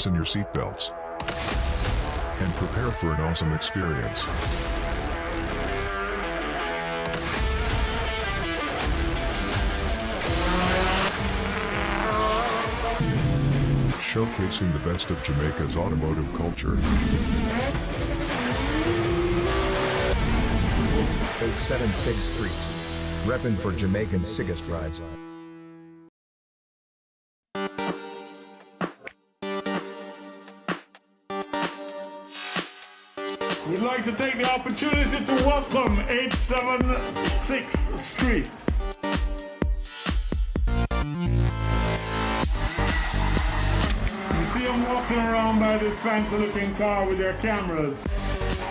Fasten your seatbelts and prepare for an awesome experience. Showcasing the best of Jamaica's automotive culture. 876 Streets. Reppin' for Jamaican sickest rides. We'd like to take the opportunity to welcome 876 Streets. You see them walking around by this fancy looking car with their cameras.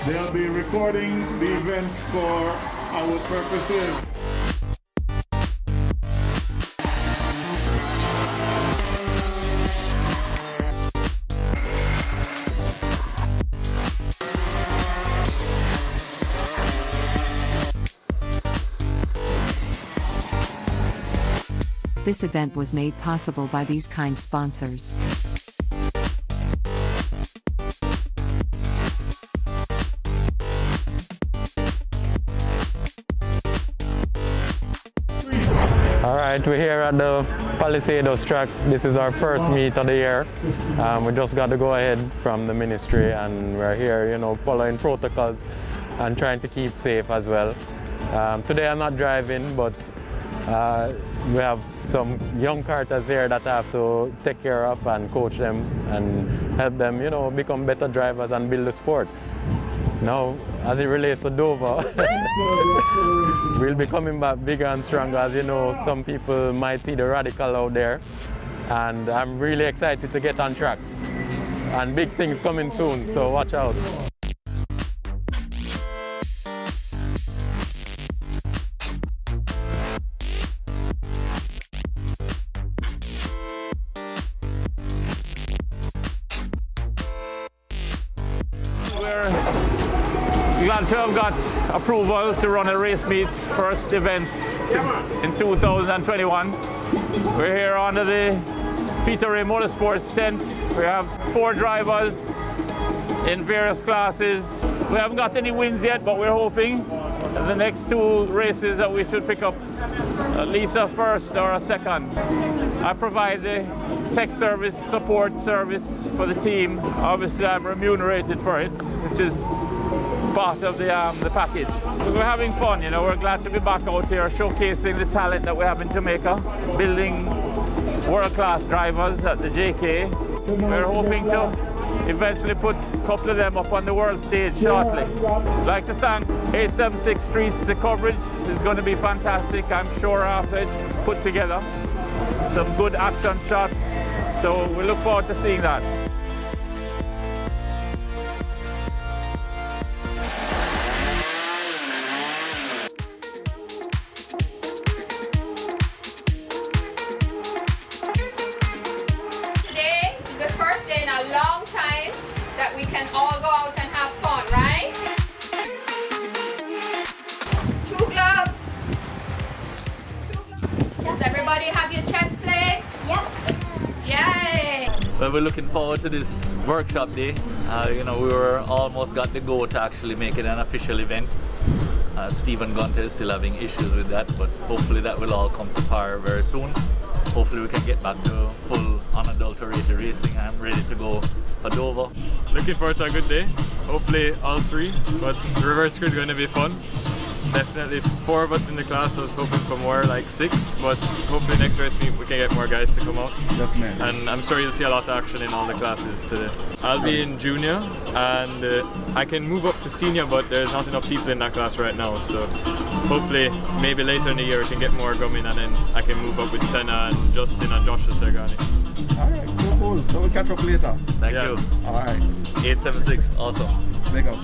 They'll be recording the event for our purposes. This event was made possible by these kind sponsors. Alright, we're here at the Palisados track. This is our first meet of the year. We just got to go ahead from the ministry and we're here, following protocols and trying to keep safe as well. Today I'm not driving, but we have some young karters here that I have to take care of and coach them and help them, become better drivers and build the sport. Now, as it relates to Dover, we'll be coming back bigger and stronger. As you know, some people might see the radical out there, and I'm really excited to get on track. And big things coming soon, so watch out. Glad to have got approval to run a race meet, first event in 2021. We're here under the Peter Ray Motorsports tent. We have 4 drivers in various classes. We haven't got any wins yet, but we're hoping in the next 2 races that we should pick up at least a first or a second. I provide the tech service, support service for the team. Obviously, I'm remunerated for it, which is part of the package. We're having fun, we're glad to be back out here showcasing the talent that we have in Jamaica, building world-class drivers at the JK. We're hoping to eventually put a couple of them up on the world stage shortly. I'd like to thank 876 Streets. The coverage is going to be fantastic, I'm sure, after it's put together. Some good action shots, so we look forward to seeing that. Long time that we can all go out and have fun, right? 2 gloves. Does everybody have your chest plate? Yep. Yay! Well, we're looking forward to this workshop day. We were almost got the go to actually make it an official event. Stephen Gunter is still having issues with that, but hopefully that will all come to par very soon. Hopefully we can get back to full unadulterated racing. I'm ready to go for Dover. Looking forward to a good day. Hopefully all 3, but reverse grid going to be fun. Definitely 4 of us in the class. I was hoping for more, like 6, but hopefully next race meet we can get more guys to come out. Definitely. And I'm sure you'll see a lot of action in all the classes today. I'll be in junior and I can move up to senior, but there's not enough people in that class right now. So hopefully maybe later in the year we can get more coming and then I can move up with Senna and Justin and Joshua Sergani. Alright, cool. So we'll catch up later. Thank you. Alright. 876, awesome. There you go.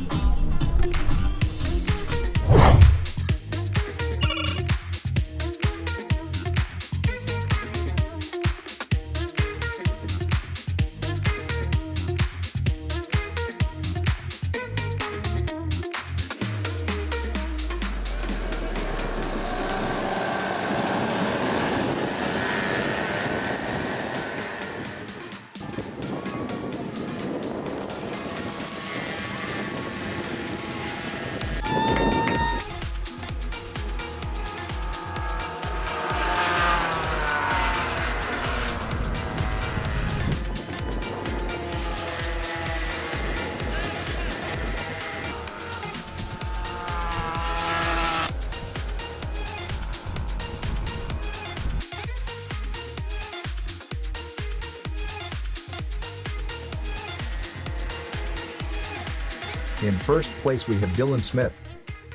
In first place we have Dylan Smith.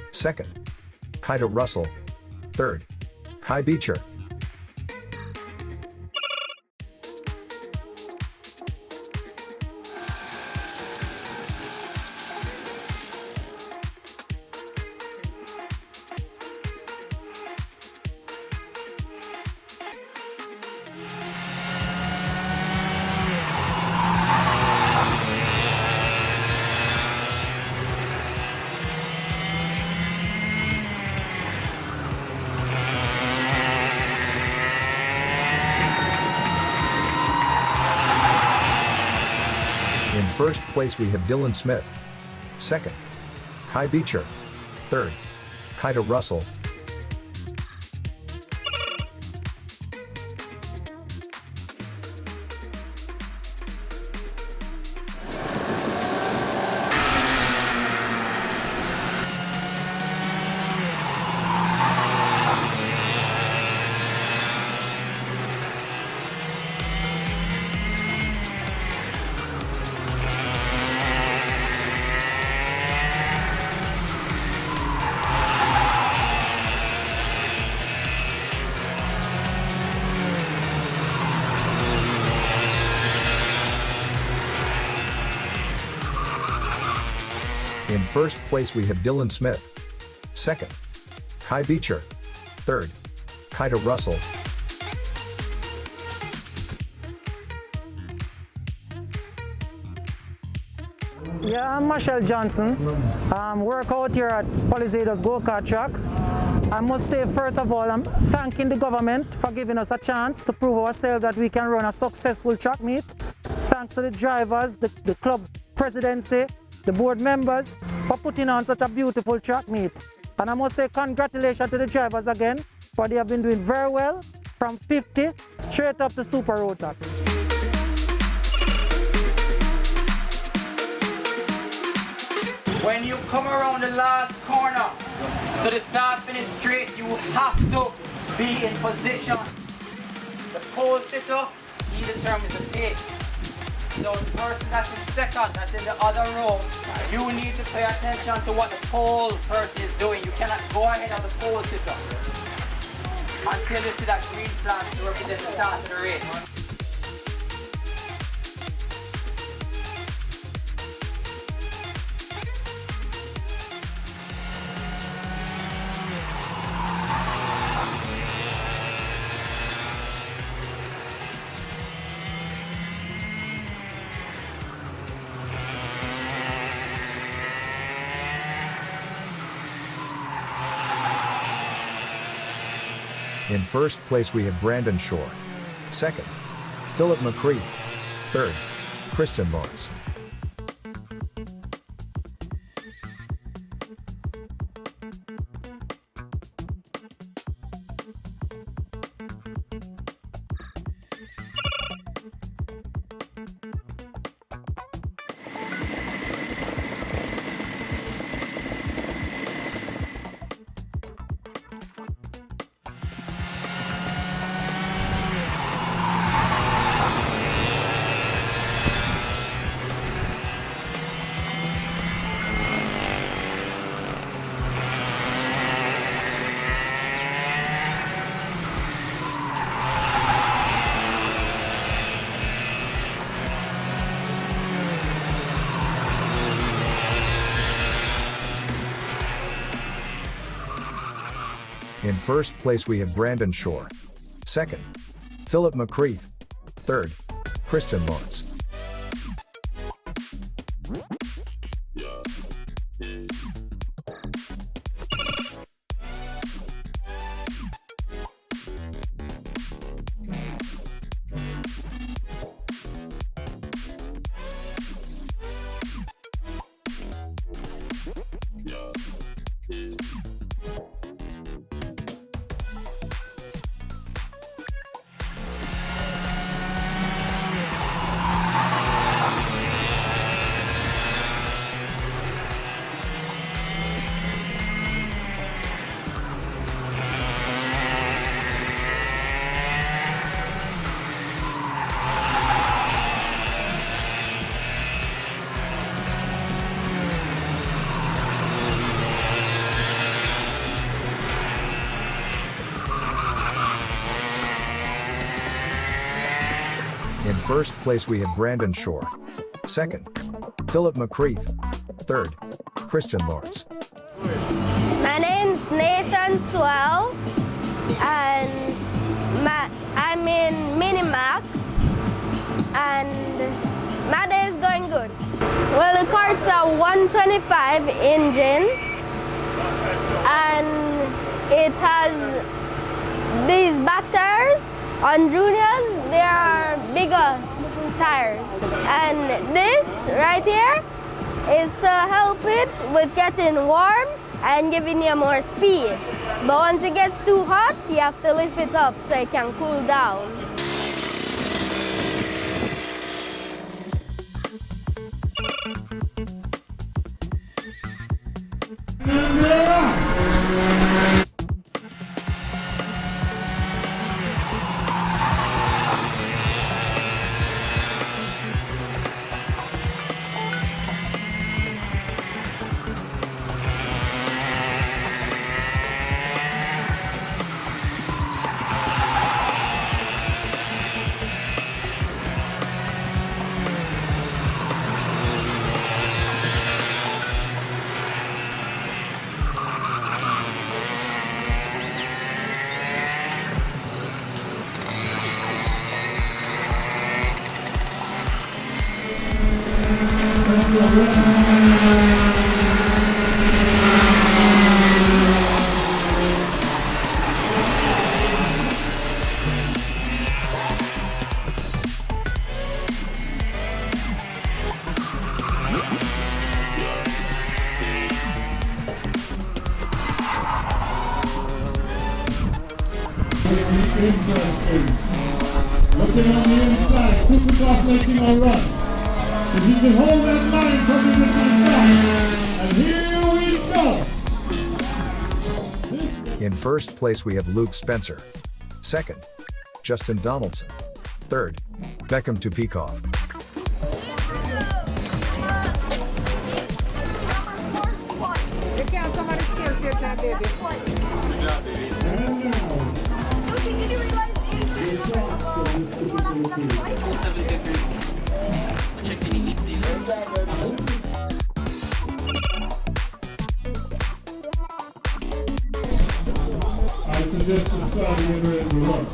Second, Kaida Russell. Third, Kai Beecher. In first place we have Dylan Smith. Second, Kai Beecher. Third, Kaida Russell. In first place we have Dylan Smith. Second, Kai Beecher. Third, Kaida Russell. Yeah, I'm Marshall Johnson. Work out here at Palisados go-kart track. I must say, first of all, I'm thanking the government for giving us a chance to prove ourselves that we can run a successful track meet. Thanks to the drivers, the club presidency, the board members for putting on such a beautiful track meet. And I must say congratulations to the drivers again, for they have been doing very well from 50 straight up to Super Rotax. When you come around the last corner to the start-finish straight, you have to be in position. The pole sitter, he determines the pace. So the person that's in second, that's in the other row, you need to pay attention to what the pole person is doing. You cannot go ahead of the pole sitter until you see that green flag to represent the start of the race. In first place we have Brandon Shore. Second, Philip McCreath. Third, Christian Lawrence. In first place we have Brandon Shore. Second, Philip McCreath. Third, Christian Lawrence. In first place we have Brandon Shore. Second, Philip McCreath. Third, Christian Lawrence. My name's Nathan Swell, and I'm in Minimax, and my day is going good. Well, the cart's a 125 engine, and it has these back tires. On juniors, there are bigger tires, and this right here is to help it with getting warm and giving you more speed. But once it gets too hot, you have to lift it up so it can cool down. Looking on the inside, push it off, making a run. If you can hold that line coming into the top. And here we go. In first place we have Luke Spencer. Second, Justin Donaldson. Third, Beckham Tupikov. You can't come on the scale, baby. Good job, baby. Lucy, did you realize I suggest you start to get ready to work.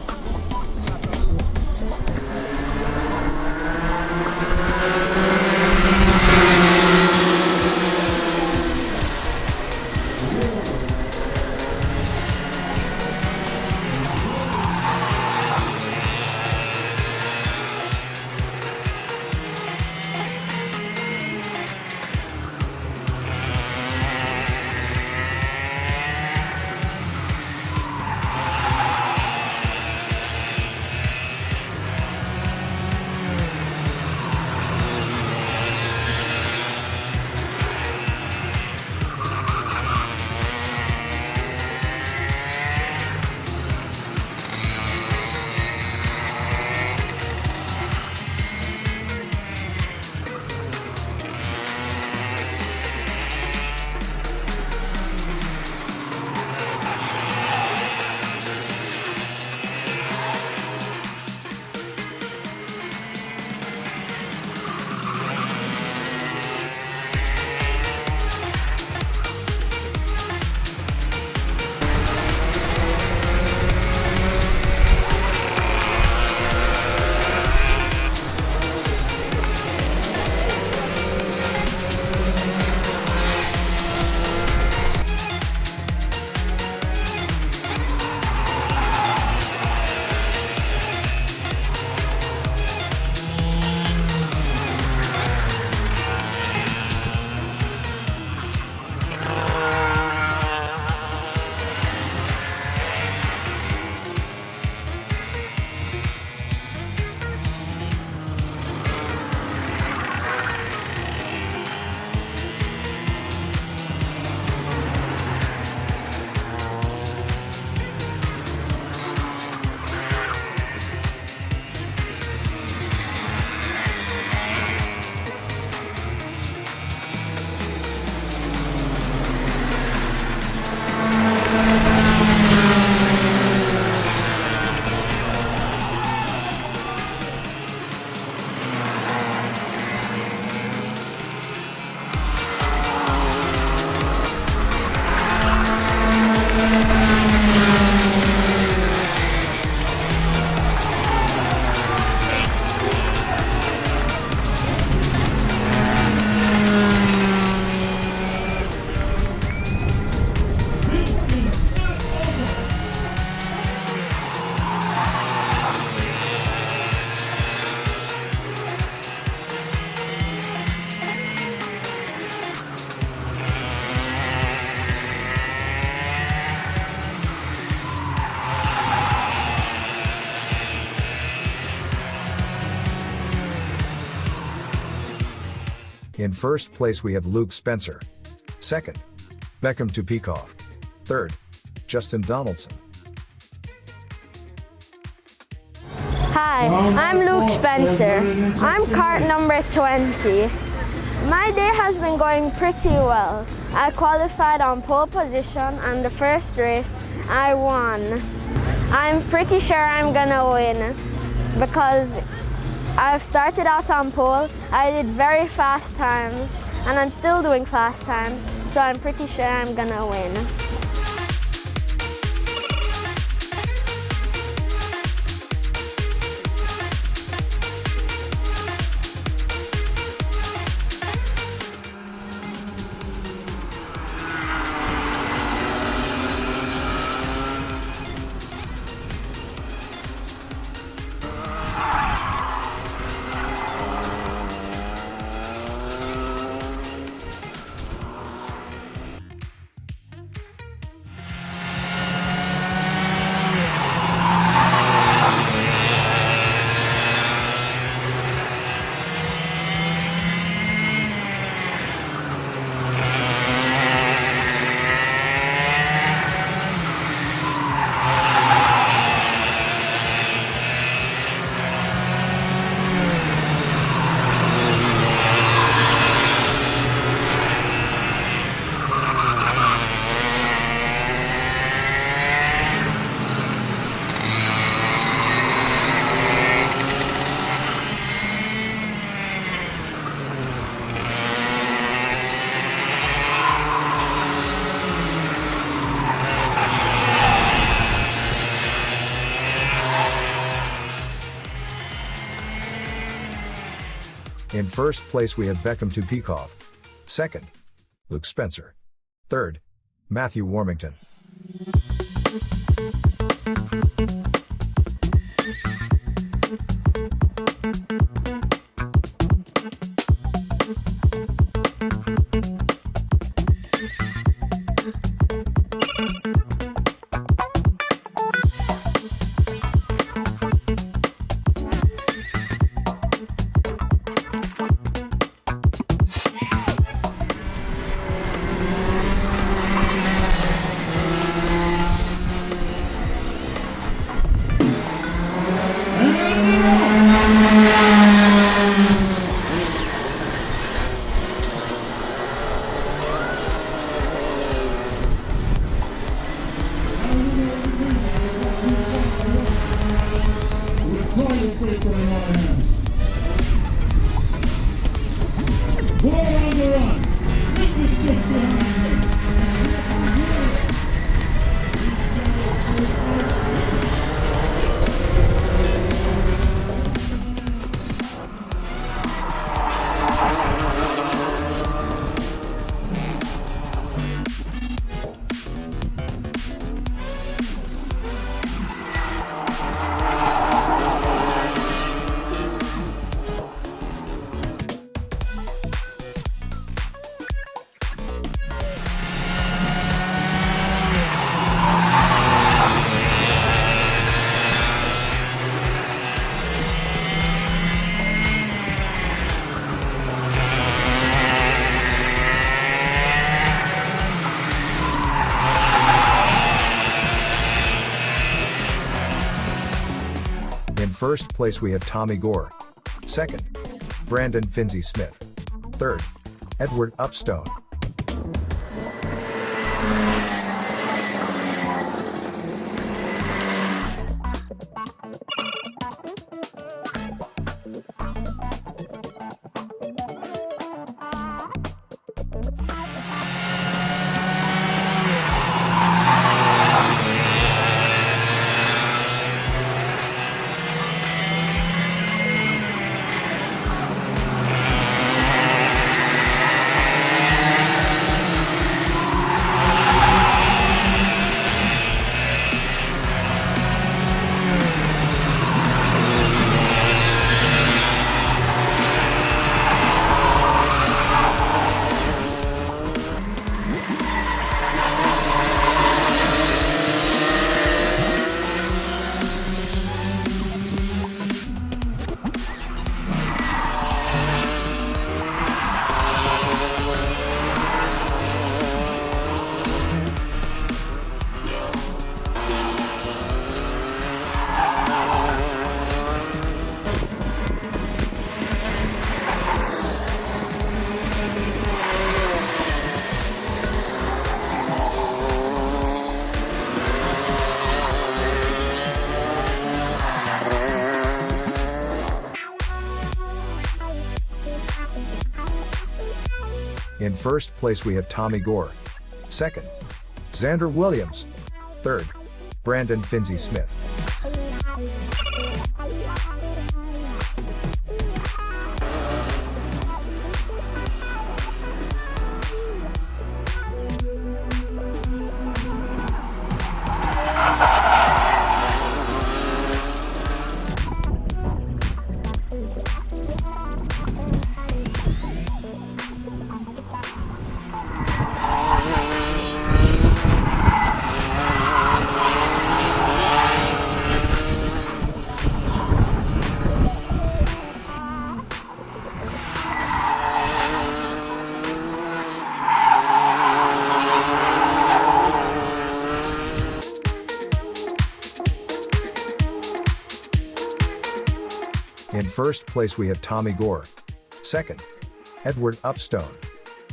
In first place we have Luke Spencer. Second, Beckham Tupikoff. Third, Justin Donaldson. Hi, I'm Luke Spencer. I'm cart number 20. My day has been going pretty well. I qualified on pole position and the first race I won. I'm pretty sure I'm gonna win because I've started out on pole, I did very fast times and I'm still doing fast times, so I'm pretty sure I'm gonna win. In first place we have Beckham Tupikoff. Second, Luke Spencer. Third, Matthew Warmington. In first place we have Tommy Gore. Second, Brandon Finzi Smith. Third, Edward Upstone. In first place we have Tommy Gore. Second, Xander Williams. Third, Brandon Finzi Smith. In first place we have Tommy Gore. Second, Edward Upstone.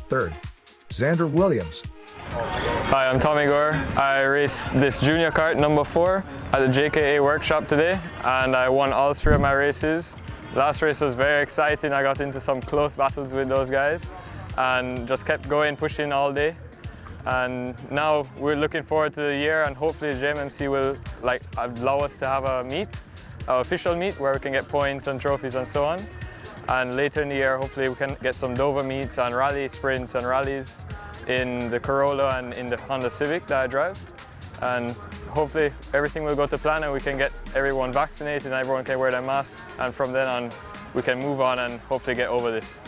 Third, Xander Williams. Hi, I'm Tommy Gore. I raced this junior kart number 4 at the JKA workshop today, and I won all 3 of my races. Last race was very exciting. I got into some close battles with those guys and just kept going, pushing all day. And now we're looking forward to the year, and hopefully the JMMC will allow us to have a meet, an official meet where we can get points and trophies and so on. And later in the year, hopefully we can get some Dover meets and rally sprints and rallies in the Corolla and in the Honda Civic that I drive. And hopefully everything will go to plan and we can get everyone vaccinated and everyone can wear their masks. And from then on, we can move on and hopefully get over this.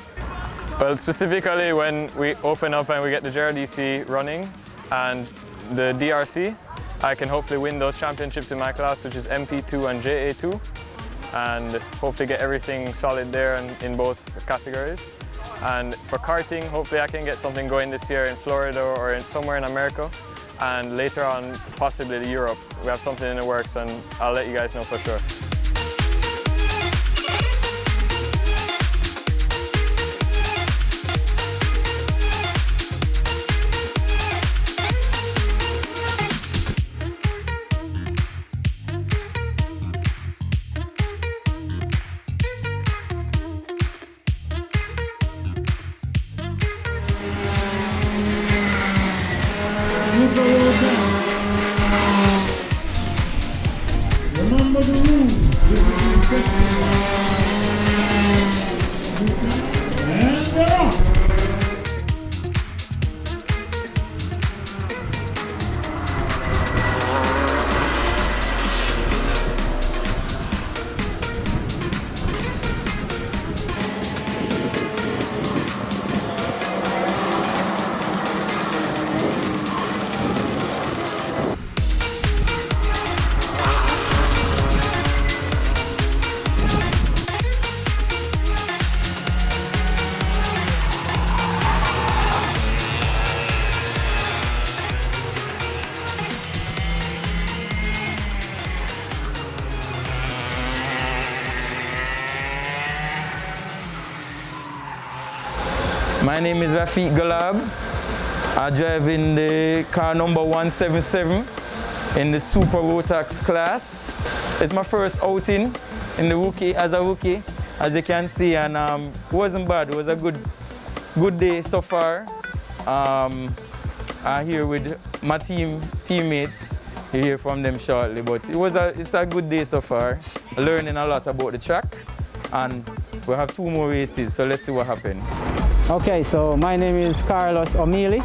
Well, specifically when we open up and we get the JRDC running and the DRC, I can hopefully win those championships in my class, which is MP2 and JA2, and hopefully get everything solid there in both categories. And for karting, hopefully I can get something going this year in Florida or somewhere in America, and later on possibly to Europe. We have something in the works and I'll let you guys know for sure. Remember the rules. And they're off. My name is Rafiq Galab. I drive in the car number 177 in the Super Rotax class. It's my first outing in the rookie as a rookie, as you can see, and it wasn't bad. It was a good day so far. I'm here with my teammates. You hear from them shortly, but it's a good day so far. Learning a lot about the track, and we have 2 more races, so let's see what happens. Okay, so my name is Carlos O'Mealy,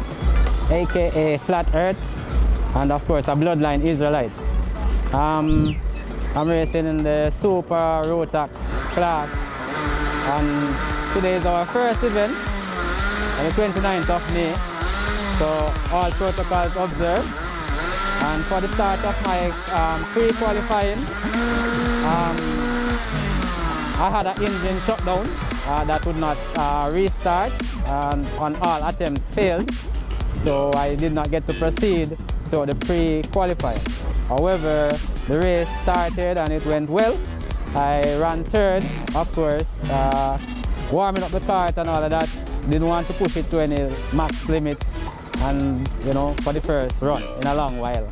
aka Flat Earth, and of course a bloodline Israelite. I'm racing in the Super Rotax class, and today is our first event on the 29th of May, so all protocols observed. And for the start of my pre-qualifying, I had an engine shutdown that would not restart, and on all attempts failed, so I did not get to proceed to the pre-qualifying. However, the race started and it went well. I ran 3rd, of course, warming up the kart and all of that. Didn't want to push it to any max limit, and for the first run in a long while.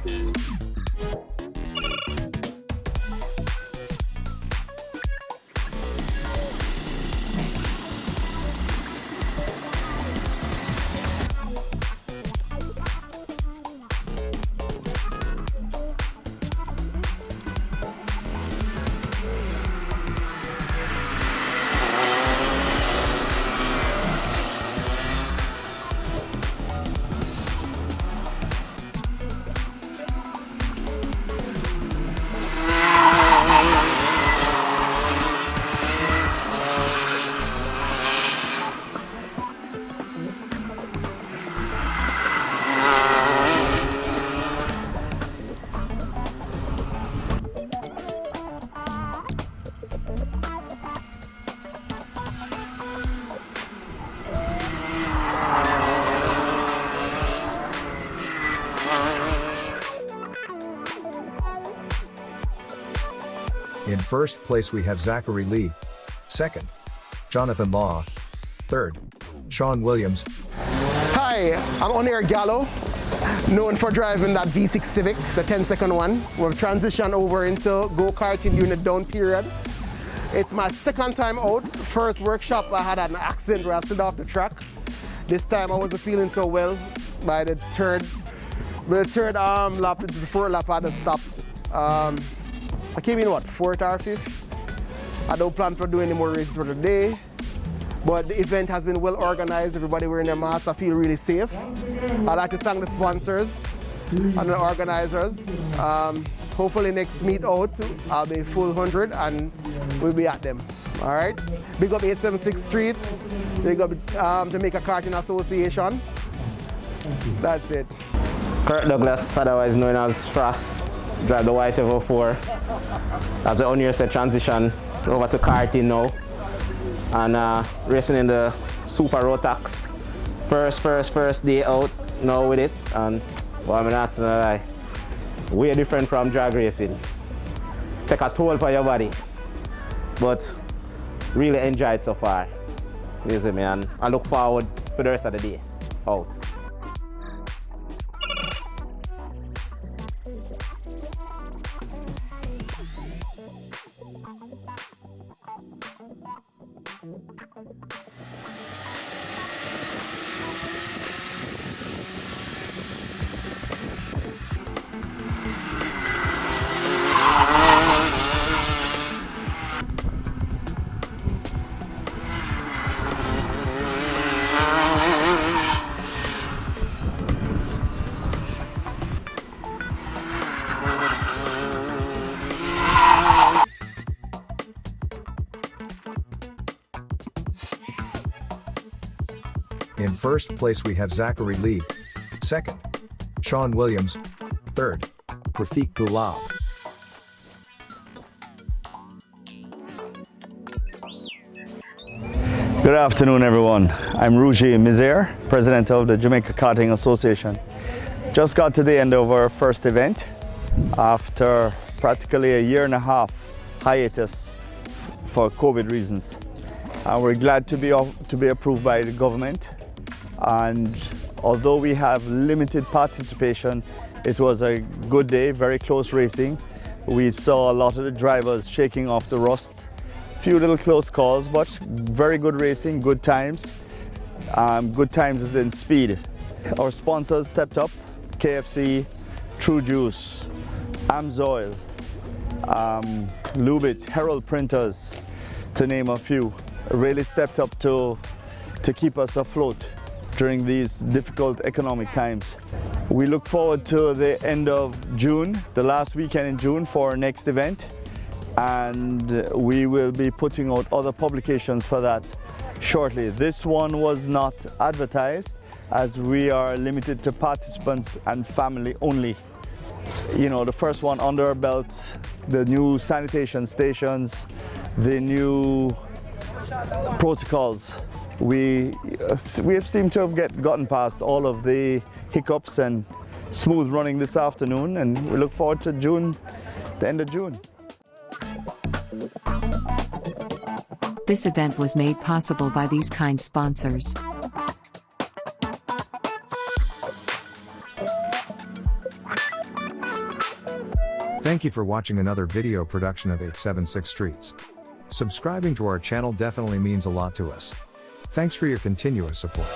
first place we have Zachary Lee. Second, Jonathan Law. Third, Sean Williams. Hi, I'm Onair Gallo, known for driving that V6 Civic, the 10-second one. We've transitioned over into go-karting during the down period. It's my second time out. First workshop, I had an accident where I slid off the track. This time I wasn't feeling so well. By the third lap, the fourth lap, I just stopped. I came in what, fourth or fifth? I don't plan for doing any more races for the day, but the event has been well organized. Everybody wearing their masks. I feel really safe. I'd like to thank the sponsors and the organizers. Hopefully next meet out, I'll be full 100 and we'll be at them. All right. Big up 876 Streets. Big up Jamaica Karting Association. That's it. Kurt Douglas, otherwise known as Frost, drive the White Evo 4. As the owner said, transition over to karting now and racing in the Super Rotax. First day out now with it, and well, I'm not gonna lie, way different from drag racing. Take a toll for your body, but really enjoy it so far. You see me, and I look forward for the rest of the day out. In first place we have Zachary Lee. Second, Sean Williams. Third, Rafiq Gulab. Good afternoon, everyone. I'm Roger Mizer, president of the Jamaica Karting Association. Just got to the end of our first event after practically a year and a half hiatus for COVID reasons. We're glad to be approved by the government, and although we have limited participation, it was a good day, very close racing. We saw a lot of the drivers shaking off the rust. Few little close calls, but very good racing, good times. Good times is in speed. Our sponsors stepped up: KFC, True Juice, Amsoil, Lubit, Herald Printers, to name a few. Really stepped up to keep us afloat during these difficult economic times. We look forward to the end of June, the last weekend in June, for our next event, and we will be putting out other publications for that shortly. This one was not advertised, as we are limited to participants and family only. You know, the first one under our belt, the new sanitation stations, the new protocols. We have seemed to have gotten past all of the hiccups and smooth running this afternoon, and we look forward to June, the end of June. This event was made possible by these kind sponsors. Thank you for watching another video production of 876 Streets. Subscribing to our channel definitely means a lot to us. Thanks for your continuous support.